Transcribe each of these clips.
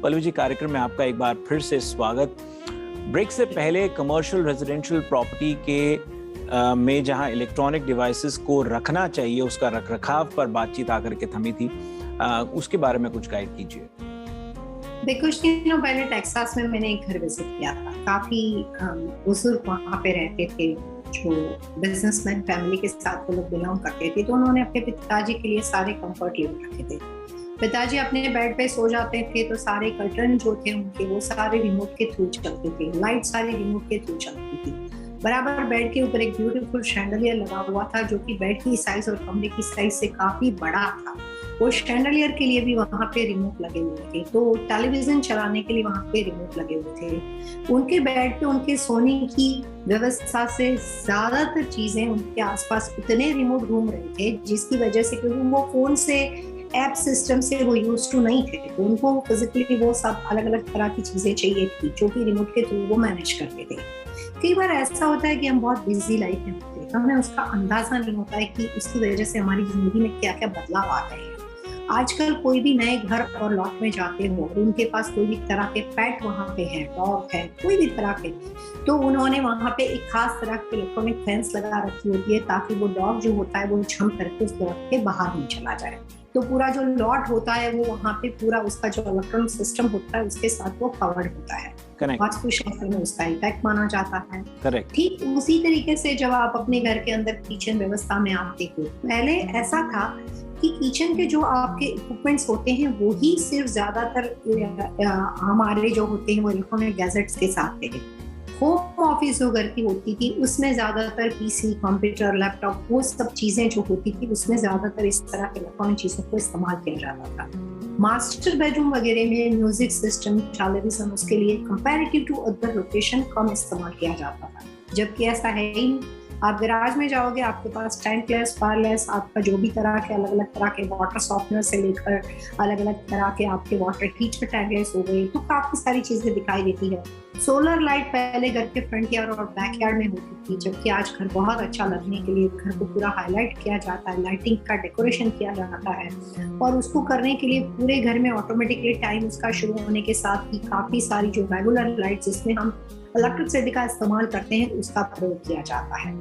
पल्लवी जी, कार्यक्रम में आपका एक बार फिर से स्वागत। ब्रेक से पहले कमर्शियल रेजिडेंशियल प्रॉपर्टी के में जहां इलेक्ट्रॉनिक डिवाइसेस को रखना चाहिए, उसका रखरखाव पर बातचीत आकर के थमी थी। उसके बारे में कुछ गाइड कीजिए। देखो, कुछ दिनों पहले टेक्सास में मैंने एक घर विजिट किया था। काफी बुजुर्ग वहाँ पे रहते थे, जो बिजनेसमैन फैमिली के साथ वो लोग बिलोंग करते थे। तो उन्होंने अपने पिताजी के लिए सारे कंफर्ट ले रखे थे। पिताजी अपने बेड पे सो जाते थे तो सारे कर्टन जो थे उनके, वो सारे रिमोट के थ्रू चलते थे, लाइट सारी रिमोट के थ्रू चलती थी। बराबर बेड के ऊपर एक ब्यूटीफुल शैंडलियर लगा हुआ था, जो कि बेड की साइज और कमरे की साइज से काफी बड़ा था। वो शैंडलियर के लिए भी वहाँ पे रिमोट लगे हुए थे, तो टेलीविजन चलाने के लिए वहाँ पे रिमोट लगे हुए थे। उनके बेड पे उनके सोने की व्यवस्था से ज्यादातर चीजें उनके आसपास उतने रिमोट घूम रहे थे, जिसकी वजह से, क्योंकि वो फोन से ऐप सिस्टम से वो यूज टू नहीं थे, तो उनको फिजिकली वो सब अलग अलग तरह की चीजें चाहिए थी, जो कि रिमोट के थ्रू वो मैनेज करते थे। कई बार ऐसा होता है कि हम बहुत बिजी लाइफ में होते हैं, हमें उसका अंदाजा नहीं होता है कि उसकी वजह से हमारी जिंदगी में क्या क्या बदलाव आ गए हैं। आजकल कोई भी नए घर और लॉट में जाते हो और उनके पास कोई भी तरह के पेट वहाँ पे है, डॉग है, कोई भी तरह के, तो उन्होंने वहाँ पे एक खास तरह की इलेक्ट्रॉनिक फेंस लगा रखी होती है, ताकि वो डॉग जो होता है वो छम करके उस लॉट के बाहर नहीं चला जाए। तो पूरा जो लॉट होता है वो वहाँ पे पूरा उसका जो इलेक्ट्रॉनिक सिस्टम होता है उसके साथ वो कवर्ड होता है। वास्तुशास्त्र में उसका इफेक्ट माना जाता है। ठीक उसी तरीके से जब आप अपने घर के अंदर किचन व्यवस्था में आते हो, पहले ऐसा था कि किचन के जो आपके इक्विपमेंट्स होते हैं वो ही सिर्फ ज्यादातर हमारे जो होते हैं वो इलेक्ट्रॉनिक गैजेट्स के साथ थे। होम ऑफिस जो घर की होती थी उसमें ज्यादातर पीसी, कंप्यूटर, लैपटॉप, वो सब चीजें जो होती थी उसमें ज्यादातर इस तरह के इलेक्ट्रॉनिक चीजों को इस्तेमाल किया जाता था। मास्टर बेडरूम वगैरह में म्यूजिक सिस्टम, टेलीविजन, उसके लिए कंपैरेटिव टू अदर लोकेशन कम इस्तेमाल किया जाता था, जबकि ऐसा है ही। आप गैराज में जाओगे, आपके पास टैंकलेस, फायरलेस, आपका जो भी तरह के अलग अलग तरह के वाटर सॉफ्टनर से लेकर अलग अलग तरह के आपके वाटर हीटर टैंकलेस हो गए, तो काफी सारी चीजें दिखाई देती है। सोलर लाइट पहले घर के फ्रंट यार्ड और बैक यार्ड में होती थी, जबकि आज घर बहुत अच्छा लगने के लिए घर को पूरा हाईलाइट किया जाता है, लाइटिंग का डेकोरेशन किया जाता है, और उसको करने के लिए पूरे घर में ऑटोमेटिकली टाइम उसका शुरू होने के साथ ही काफी सारी जो रेगुलर लाइट जिसमें हम इलेक्ट्रिसिटी का इस्तेमाल करते हैं उसका प्रयोग किया जाता है।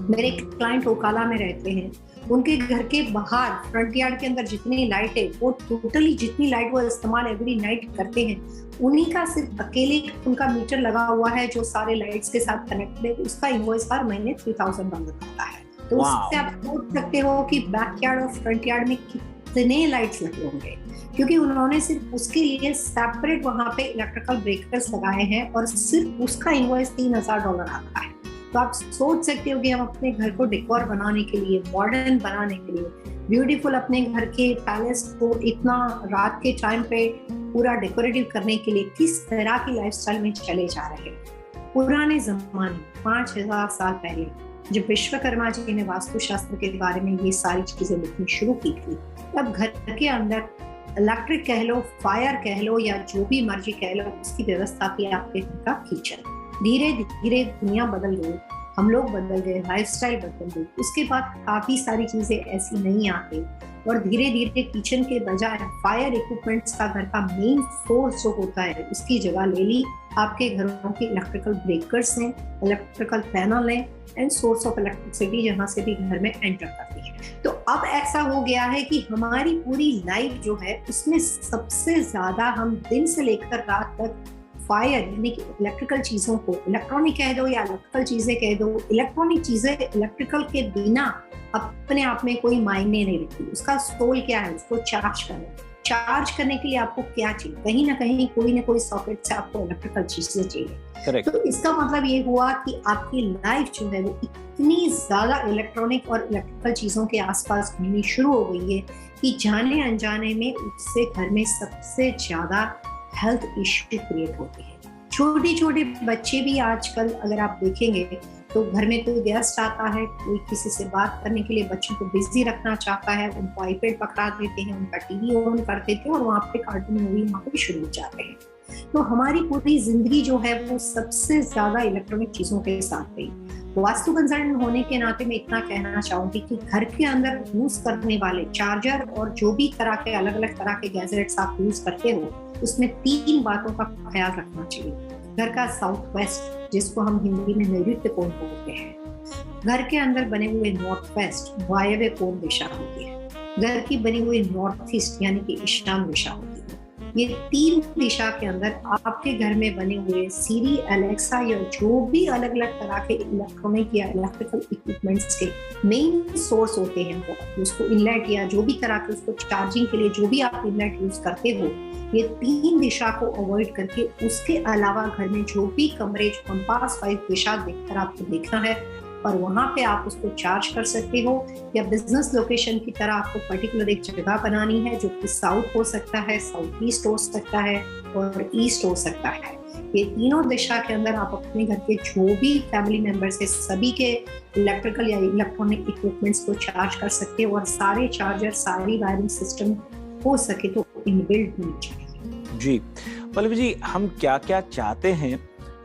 मेरे क्लाइंट ओकाला में रहते हैं, उनके घर के बाहर फ्रंट यार्ड के अंदर जितनी लाइट है वो टोटली जितनी लाइट वो इस्तेमाल एवरी नाइट करते हैं, उन्हीं का सिर्फ अकेले उनका मीटर लगा हुआ है जो सारे लाइट्स के साथ कनेक्टेड है। उसका इनवॉइस हर महीने $3,000 आता है। तो उससे आप सोच सकते हो कि बैक यार्ड और फ्रंट यार्ड में कितने लाइट्स लगे होंगे, क्योंकि उन्होंने सिर्फ उसके लिए सेपरेट वहाँ पे इलेक्ट्रिकल ब्रेकर्स लगाए हैं और सिर्फ उसका इनवॉइस $3,000 आता है। तो आप सोच सकते हो कि हम अपने घर को डेकोर बनाने के लिए, मॉडर्न बनाने के लिए, ब्यूटीफुल अपने घर के पैलेस को इतना रात के टाइम पे पूरा डेकोरेटिव करने के लिए किस तरह की लाइफस्टाइल में चले जा रहे हैं। पुराने जमाने 5000 साल पहले जब विश्वकर्मा जी ने वास्तुशास्त्र के बारे में ये सारी चीजें लिखनी शुरू की थी, तब घर के अंदर इलेक्ट्रिक कह लो, फायर कह लो, या जो भी मर्जी कह लो, उसकी व्यवस्था थी आपके घर का किचन। धीरे धीरे दुनिया बदल गई, हम लोग बदल गए, लाइफस्टाइल बदल गई। उसके बाद काफी सारी चीजें ऐसी नहीं आती और धीरे धीरे किचन के बजाय फायर इक्विपमेंट्स का घर का मेन सोर्स जो होता है उसकी जगह ले ली आपके घरों के इलेक्ट्रिकल ब्रेकर्स हैं, इलेक्ट्रिकल पैनल हैं एंड सोर्स ऑफ इलेक्ट्रिसिटी जहाँ से भी घर में एंटर करती है। तो अब ऐसा हो गया है कि हमारी पूरी लाइफ जो है उसमें सबसे ज्यादा हम दिन से लेकर रात तक फायर यानी कि इलेक्ट्रिकल चीजों को, इलेक्ट्रॉनिक कह दो या इलेक्ट्रिकल चीजें कह दो, इलेक्ट्रॉनिक चीजें इलेक्ट्रिकल के बिना अपने आप में कोई मायने नहीं रखती। उसका सोल क्या है, उसको चार्ज करो। चार्ज करने के लिए आपको क्या चाहिए, कहीं ना कहीं कोई ना कोई सॉकेट से आपको इलेक्ट्रिकल चीजें चाहिए। तो इसका मतलब ये हुआ कि आपकी लाइफ जो है वो इतनी ज्यादा इलेक्ट्रॉनिक और इलेक्ट्रिकल चीजों के आसपास घूमनी शुरू हो गई है कि जाने अनजाने में उससे घर में सबसे ज्यादा हेल्थ इश्यू क्रिएट होते हैं। छोटे छोटे बच्चे भी आजकल अगर आप देखेंगे तो घर में कोई गेस्ट आता है, कोई किसी से बात करने के लिए बच्चों को बिजी रखना चाहता है, उनको आईपैड पकड़ा देते हैं, उनका टीवी ऑन कर देते हैं और वहाँ पे कार्टून मूवी वहाँ पे शुरू हो जाते हैं। तो हमारी पूरी जिंदगी जो है वो सबसे ज्यादा इलेक्ट्रॉनिक चीजों के साथ गई। वास्तु कंसल्टेंट होने के नाते मैं इतना कहना चाहूंगी कि घर के अंदर यूज करने वाले चार्जर और जो भी तरह के अलग अलग तरह के गैजेट्स आप यूज करते हो, उसमें 3 बातों का ख्याल रखना चाहिए। घर का साउथ वेस्ट, जिसको हम हिंदी में नैऋत्य कोण बोलते हैं, घर के अंदर बने हुए नॉर्थ वेस्ट वायव्य कोण दिशा होती है, घर की बनी हुई नॉर्थ ईस्ट यानी कि ईशान दिशा होती है। ये 3 दिशा के अंदर आपके घर में बने हुए सीरी, एलेक्सा या जो भी अलग अलग तरह के इलेक्ट्रॉनिक या इलेक्ट्रिकल इक्विपमेंट्स के मेन सोर्स होते हैं, उसको इनलेट या जो भी तरह के उसको चार्जिंग के लिए जो भी आप इनलेट यूज करते हो, ये 3 दिशा को अवॉइड करके उसके अलावा घर में जो भी कमरे कंपास 5 दिशा देखकर आपको देखना है और वहां पे आप उसको चार्ज कर सकते हो। या बिजनेस लोकेशन की तरह आपको पर्टिकुलर एक जगह बनानी है जो कि साउथ हो सकता है, साउथ ईस्ट हो सकता है और ईस्ट हो सकता है। ये तीनों दिशा के अंदर आप अपने घर के जो भी फैमिली मेंबर्स है सभी के इलेक्ट्रिकल या इलेक्ट्रॉनिक इक्विपमेंट्स को चार्ज कर सकते हो और सारे चार्जर, सारी वायरिंग सिस्टम हो सके तो इनबिल्ट होनी चाहिए। जी पल्लवी जी, हम क्या क्या चाहते हैं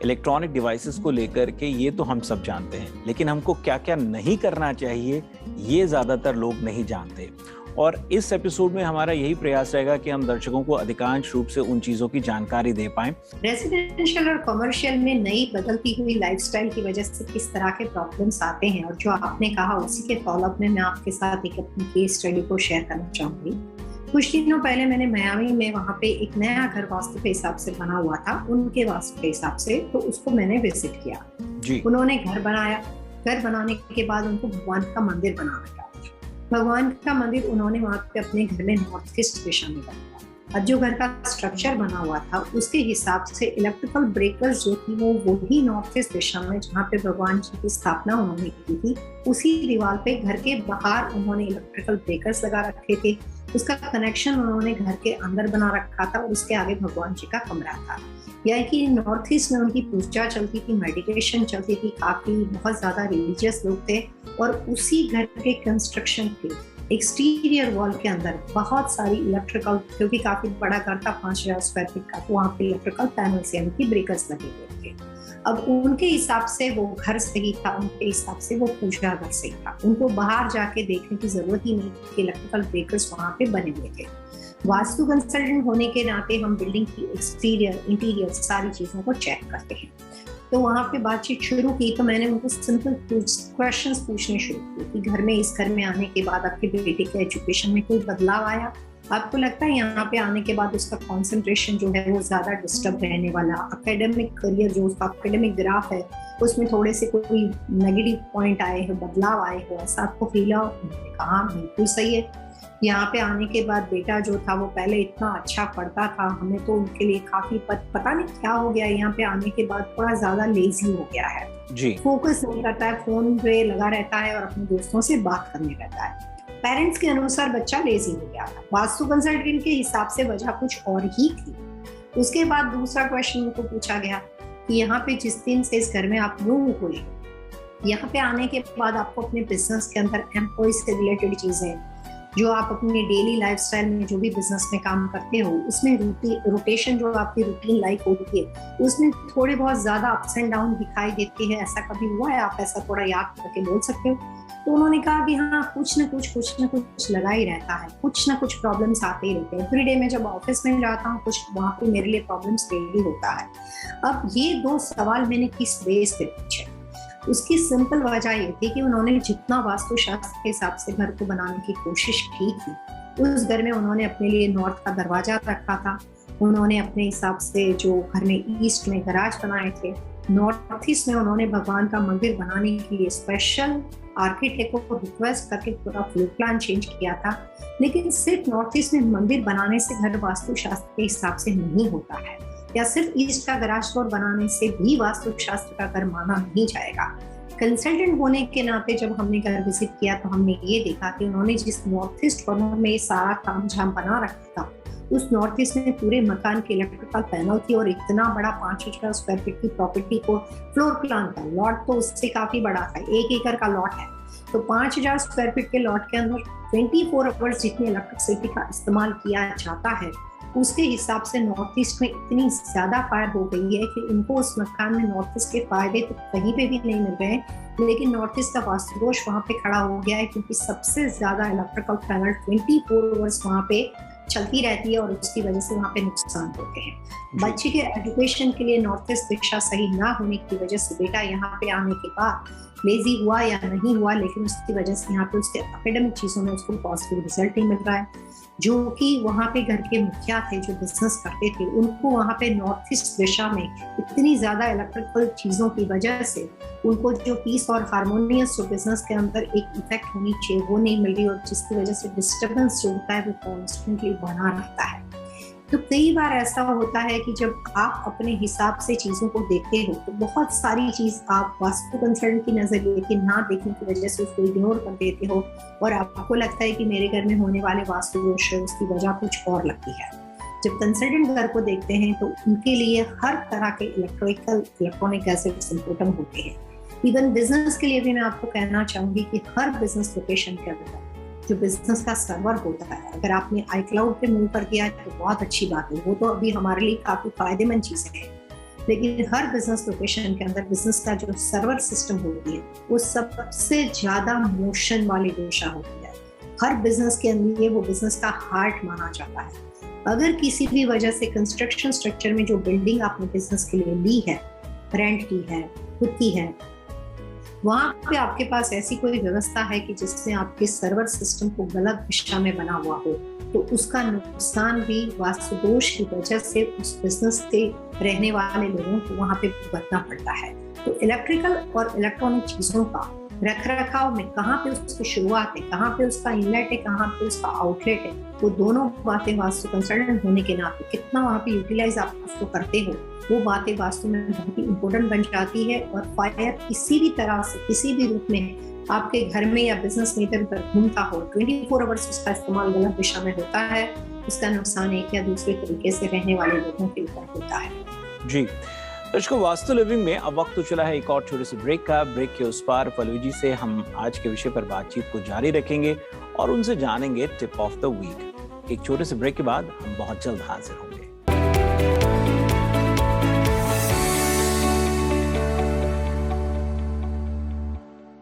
इलेक्ट्रॉनिक डिवाइसेस को लेकर के ये तो हम सब जानते हैं, लेकिन हमको क्या क्या नहीं करना चाहिए ये ज्यादातर लोग नहीं जानते। और इस एपिसोड में हमारा यही प्रयास रहेगा कि हम दर्शकों को अधिकांश रूप से उन चीजों की जानकारी दे पाएं। रेजिडेंशियल और कमर्शियल में नई बदलती हुई लाइफस्टाइल की वजह से किस तरह के प्रॉब्लम्स आते हैं, और जो आपने कहा उसी के फॉलोअप में मैं आपके साथ एक अपनी केस स्टडी को शेयर करना चाहूंगी। कुछ दिनों पहले मैंने मियामी में वहाँ पे एक नया घर वास्तु के हिसाब से बना हुआ था, उनके वास्तु के हिसाब से, तो उसको मैंने विजिट किया जी। उन्होंने घर बनाया, घर बनाने के बाद उनको भगवान का मंदिर बनाना था। भगवान का मंदिर उन्होंने वहाँ पे अपने घर में नॉर्थ ईस्ट दिशा में बनाया। अब जो घर का स्ट्रक्चर बना हुआ था उसके हिसाब से इलेक्ट्रिकल ब्रेकर्स जो थी वो वही नॉर्थ ईस्ट दिशा में जहाँ पे भगवान जी की स्थापना उन्होंने की थी उसी दीवार पे घर के बाहर उन्होंने इलेक्ट्रिकल ब्रेकर्स लगा रखे थे। उसका कनेक्शन उन्होंने घर के अंदर बना रखा था और उसके आगे भगवान जी का कमरा था। यानी कि नॉर्थ ईस्ट में उनकी पूजा चलती थी, मेडिटेशन चलती थी, काफी बहुत ज्यादा रिलीजियस लोग थे। और उसी घर के कंस्ट्रक्शन के एक्सटीरियर वॉल के अंदर बहुत सारी इलेक्ट्रिकल, क्योंकि काफी बड़ा घर था 5000 स्क्वायर फीट का, तो वहाँ पे इलेक्ट्रिकल पैनल्स यानी कि ब्रेकर्स लगे हुए थे। अब उनके हिसाब से वो घर सही था, उनके हिसाब से वो पूजा घर सही था, उनको बाहर जाके देखने की जरूरत ही नहीं थी कि इलेक्ट्रिकल ब्रेकर्स वहाँ पे बने हुए थे। वास्तु कंसल्टेंट होने के नाते हम बिल्डिंग की एक्सटीरियर, इंटीरियर सारी चीजों को चेक करते हैं। तो वहाँ पे बातचीत शुरू की तो मैंने उनको सिंपल क्वेश्चंस पूछने शुरू किए कि घर में, इस घर में आने के बाद आपके बेटे के एजुकेशन में कोई बदलाव आया? आपको लगता है यहाँ पे आने के बाद उसका कंसंट्रेशन जो है वो ज्यादा डिस्टर्ब रहने वाला? एकेडमिक करियर जो उसका एकेडमिक ग्राफ है उसमें थोड़े से कोई नेगेटिव पॉइंट आए हो, बदलाव आए हो, ऐसा आपको फील हो? कहा बिल्कुल सही है। यहाँ पे आने के बाद बेटा जो था वो पहले इतना अच्छा पढ़ता था, हमें तो उनके लिए काफी पता नहीं क्या हो गया, यहाँ पे आने के बाद थोड़ा ज्यादा लेजी हो गया है जी। फोकस नहीं करता है, फोन पे लगा रहता है और अपने दोस्तों से बात करने रहता है। पेरेंट्स के अनुसार बच्चा लेजी हो गया था। वास्तु कंसल्टेंट के हिसाब से वजह कुछ और ही थी। उसके बाद दूसरा क्वेश्चन उनको पूछा गया कि यहाँ पे जिस दिन से इस घर में आप मूव हुए, यहाँ पे आने के बाद आपको अपने बिजनेस के अंदर एम्प्लॉय से रिलेटेड चीजें, जो आप अपने डेली लाइफस्टाइल में जो भी बिजनेस में काम करते हो उसमें रोटेशन जो आपकी रूटीन लाइफ होती है उसमें थोड़े बहुत ज्यादा अप्स एंड डाउन दिखाई देते हैं। ऐसा कभी हुआ है? आप ऐसा थोड़ा याद करके बोल सकते हो? तो उन्होंने कहा कि हाँ, कुछ ना कुछ लगा ही रहता है, कुछ ना कुछ प्रॉब्लम्स आते ही रहते हैं। एवरीडे में जब ऑफिस में जाता हूँ कुछ वहाँ पे मेरे लिए प्रॉब्लम्स डेली होता है। अब ये 2 सवाल मैंने किस बेस पे पूछे? उसकी सिंपल वजह ये थी कि उन्होंने जितना वास्तुशास्त्र के हिसाब से घर को बनाने की कोशिश की थी, उस घर में उन्होंने अपने लिए नॉर्थ का दरवाजा रखा था, उन्होंने अपने हिसाब से जो घर में ईस्ट में गराज बनाए थे, नॉर्थ ईस्ट में उन्होंने भगवान का मंदिर बनाने के लिए स्पेशल आर्किटेक्ट को रिक्वेस्ट करके पूरा फ्लोर प्लान चेंज किया था। लेकिन सिर्फ नॉर्थ ईस्ट में मंदिर बनाने से घर वास्तुशास्त्र के हिसाब से नहीं होता है, या सिर्फ ईस्ट का गराज डोर बनाने से भी वास्तुशास्त्र का घर माना नहीं जाएगा। कंसल्टेंट होने के नाते जब हमने घर विजिट किया तो हमने ये देखा कि उन्होंने जिस नॉर्थ ईस्ट कॉर्नर में ये सारा काम जहाँ बना रखा था, उस नॉर्थ ईस्ट में पूरे मकान के इलेक्ट्रिकल पैनल थी और इतना बड़ा 5000 स्क्वायर फीट की प्रॉपर्टी को फ्लोर प्लान था। लॉट तो उससे काफी बड़ा था, 1 एकड़ का लॉट है, तो 5000 स्क्वायर फीट के लॉट के अंदर 24 आवर्स जितनी इलेक्ट्रिसिटी का इस्तेमाल किया जाता है उसके हिसाब से नॉर्थ ईस्ट में इतनी ज्यादा फायर हो गई है कि उनको उस मकान में नॉर्थ ईस्ट के फायदे तो कहीं पे भी नहीं मिल रहे हैं, लेकिन नॉर्थ ईस्ट का वास्तुदोष वहाँ पे खड़ा हो गया है, क्योंकि सबसे ज्यादा इलेक्ट्रिकल पैनल 24 आवर्स वहाँ पे चलती रहती है और उसकी वजह से वहाँ पे नुकसान होते हैं। बच्चे के एजुकेशन के लिए नॉर्थ ईस्ट दिशा सही ना होने की वजह से बेटा यहाँ पे आने के बाद लेजी हुआ या नहीं हुआ, लेकिन उसकी वजह से यहाँ पे उसके एकेडमिक चीजों में उसको पॉजिटिव रिजल्ट नहीं मिल रहा है। जो कि वहाँ पे घर के मुखिया थे जो बिजनेस करते थे, उनको वहाँ पे नॉर्थ ईस्ट दिशा में इतनी ज्यादा इलेक्ट्रिकल चीजों की वजह से उनको जो पीस और हारमोनियस जो बिजनेस के अंदर एक इफेक्ट होनी चाहिए वो नहीं मिल रही, और जिसकी वजह से डिस्टर्बेंस जो होता है वो कॉन्स्टेंटली बना रहता है। तो कई बार ऐसा होता है कि जब आप अपने हिसाब से चीजों को देखते हो तो बहुत सारी चीज आप वास्तु कंसल्टेंट की नजरिए के ना देखने की वजह से उसको इग्नोर कर देते हो, और आपको लगता है कि मेरे घर में होने वाले वास्तु दोष है, उसकी वजह कुछ और लगती है। जब कंसल्टेंट घर को देखते हैं तो उनके लिए हर तरह के इलेक्ट्रॉनिक गैजेट्स इम्पोर्टेंट होते हैं। इवन बिजनेस के लिए भी मैं आपको कहना चाहूंगी कि हर बिजनेस लोकेशन के अंदर जो बिजनेस का सर्वर होता है, अगर आपने iCloud पे मूव कर दिया है तो बहुत अच्छी बात है, वो तो अभी हमारे लिए काफी फायदेमंद चीजें हैं। लेकिन हर बिजनेस लोकेशन के अंदर बिजनेस का जो सर्वर सिस्टम होती है वो सबसे ज्यादा मोशन वाली दिशा होती है। हर बिजनेस के अंदर वो बिजनेस का हार्ट माना जाता है। अगर किसी भी वजह से कंस्ट्रक्शन स्ट्रक्चर में जो बिल्डिंग आपने बिजनेस के लिए ली है, रेंट की है, खुद की है, वहां पे आपके पास ऐसी कोई व्यवस्था है कि जिसमें आपके सर्वर सिस्टम को गलत दिशा में बना हुआ हो, तो उसका नुकसान भी वास्तु दोष की वजह से उस बिजनेस के रहने वाले लोगों को वहां पे भुगतना पड़ता है। तो इलेक्ट्रिकल और इलेक्ट्रॉनिक चीजों का रख रखाव में कहाँ पे उसकी शुरुआत है, कहाँ पे उसका इनलेट है, कहाँ पे उसका आउटलेट है, वो दोनों बातें वास्तु कंसल्टेंट होने के नाते कितना वहाँ पे यूटिलाइज आप उसको करते हो, वो बातें वास्तु में बहुत ही इम्पोर्टेंट बन जाती है। और फायर किसी भी तरह से किसी भी रूप में आपके घर में या बिजनेस में इधर उधर घूमता हो, 24 आवर्स उसका इस्तेमाल गलत दिशा में होता है, उसका नुकसान एक या दूसरे तरीके से रहने वाले लोगों के ऊपर होता है। जी दर्शकों, वास्तु लिविंग में अब वक्त तो चला है एक और छोटे से ब्रेक का। ब्रेक के उस पार पल्लवी जी से हम आज के विषय पर बातचीत को जारी रखेंगे और उनसे जानेंगे टिप ऑफ द वीक। एक छोटे से ब्रेक के बाद हम बहुत जल्द हाजिर होंगे।